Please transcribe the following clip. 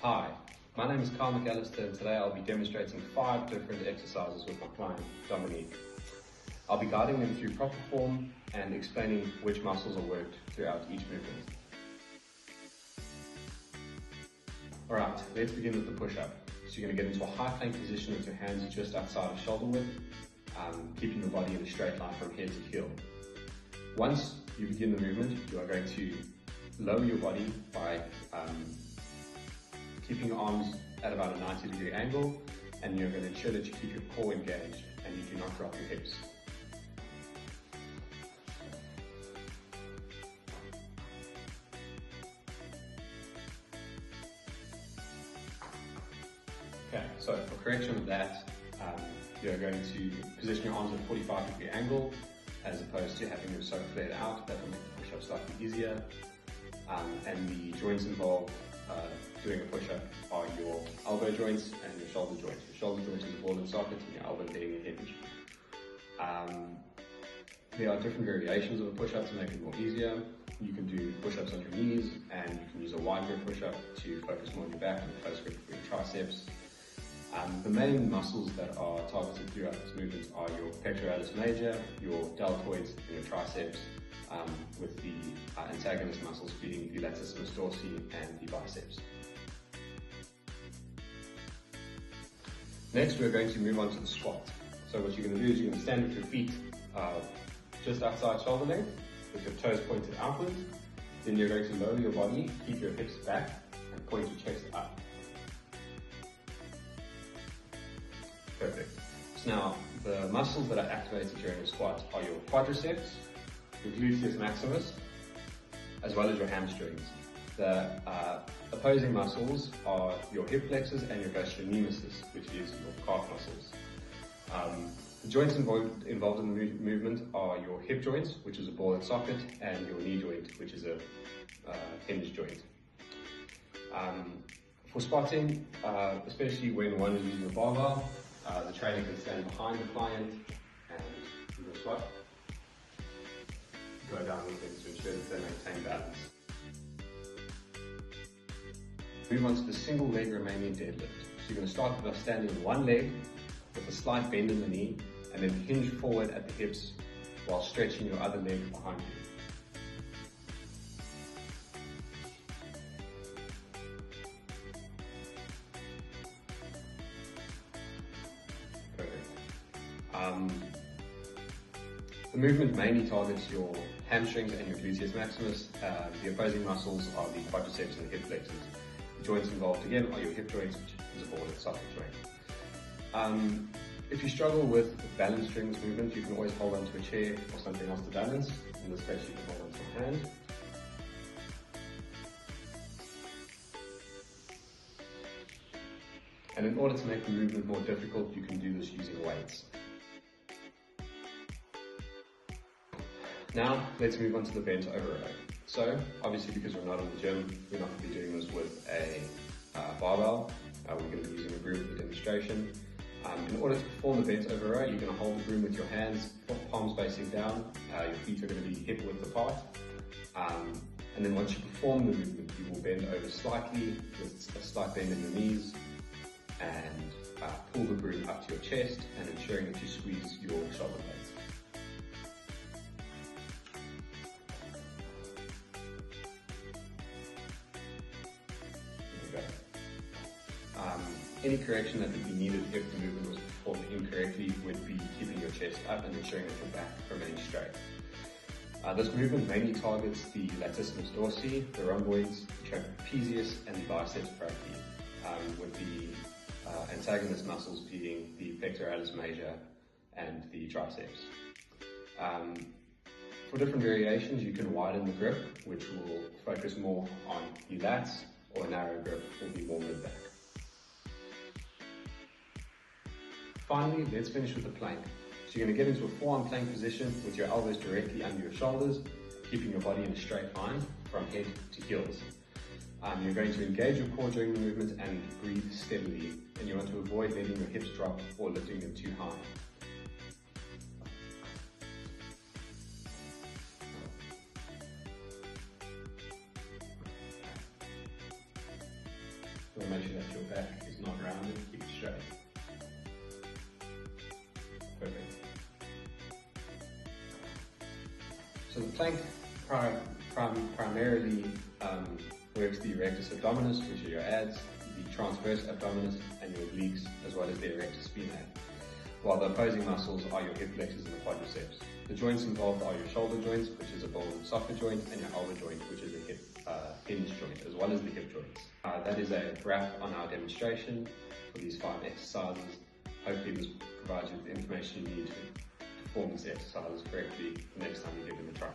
Hi, my name is Carl McAllister and today I'll be demonstrating 5 different exercises with my client, Dominique. I'll be guiding them through proper form and explaining which muscles are worked throughout each movement. Alright, let's begin with the push-up. So you're going to get into a high plank position with your hands just outside of shoulder width, keeping your body in a straight line from head to heel. Once you begin the movement, you are going to lower your body by keeping your arms at about a 90-degree angle, and you're going to ensure that you keep your core engaged and you do not drop your hips. Okay, so for correction of that, you're going to position your arms at a 45-degree angle as opposed to having them so flared out. That will make the push-up slightly easier. And the joints involved doing a push-up are your elbow joints and your shoulder joints. Your shoulder joint is a ball and socket and your elbow being a hinge. There are different variations of a push-up to make it more easier. You can do push-ups on your knees, and you can use a wide grip push-up to focus more on your back and a close grip for your triceps. The main muscles that are targeted throughout this movement are your pectoralis major, your deltoids, and your triceps, with the antagonist muscles being the latissimus dorsi and the biceps. Next, we're going to move on to the squat. So what you're going to do is you're going to stand with your feet just outside shoulder length, with your toes pointed outwards. Then you're going to lower your body, keep your hips back, and point your chest up. Perfect. So now, the muscles that are activated during the squat are your quadriceps, your gluteus maximus, as well as your hamstrings. The opposing muscles are your hip flexors and your gastrocnemius, which is your calf muscles. The joints involved in the movement are your hip joints, which is a ball and socket, and your knee joint, which is a hinge joint. For squatting, especially when one is using a barbell, the trainer can stand behind the client and do a squat. Go down with them to ensure that they maintain balance. Move on to the single leg Romanian deadlift. So you're going to start by standing on one leg with a slight bend in the knee, and then hinge forward at the hips while stretching your other leg behind you. The movement mainly targets your hamstrings and your gluteus maximus. The opposing muscles are the quadriceps and the hip flexors. The joints involved again are your hip joints, which is a ball and socket joint. If you struggle with balance during this movement, you can always hold onto a chair or something else to balance. In this case, you can hold onto a hand. And in order to make the movement more difficult, you can do this using weights. Now, let's move on to the bent over row. So, obviously because we're not in the gym, we're not going to be doing this with a barbell. We're going to be using a broom for demonstration. In order to perform the bent over row, you're going to hold the broom with your hands, palms facing down. Your feet are going to be hip width apart. And then once you perform the movement, you will bend over slightly with a slight bend in the knees, and pull the broom up to your chest, and ensuring that you squeeze your shoulder blades. There we go. Any correction that would be needed if the movement was performed incorrectly would be keeping your chest up and ensuring that your back remains straight. This movement mainly targets the latissimus dorsi, the rhomboids, the trapezius, and the biceps brachii, with the antagonist muscles being the pectoralis major and the triceps. For different variations, you can widen the grip, which will focus more on the lats, or a narrow grip will be more mid-back. Finally, let's finish with the plank. So you're going to get into a forearm plank position with your elbows directly under your shoulders, keeping your body in a straight line from head to heels. You're going to engage your core during the movement and breathe steadily, and you want to avoid letting your hips drop or lifting them too high. You want to make sure that your back is not rounded, keep it straight. Perfect. So the plank primarily works the erectus abdominis, which are your abs, the transverse abdominis, and your obliques, as well as the erectus spinae, while the opposing muscles are your hip flexors and the quadriceps. The joints involved are your shoulder joints, which is a ball and socket joint, and your elbow joint, which is a hip hinge joint, as well as the hip joints. That is a wrap on our demonstration for these 5 exercises. Hopefully this provides you with the information you need to perform these exercises correctly the next time you give them a try.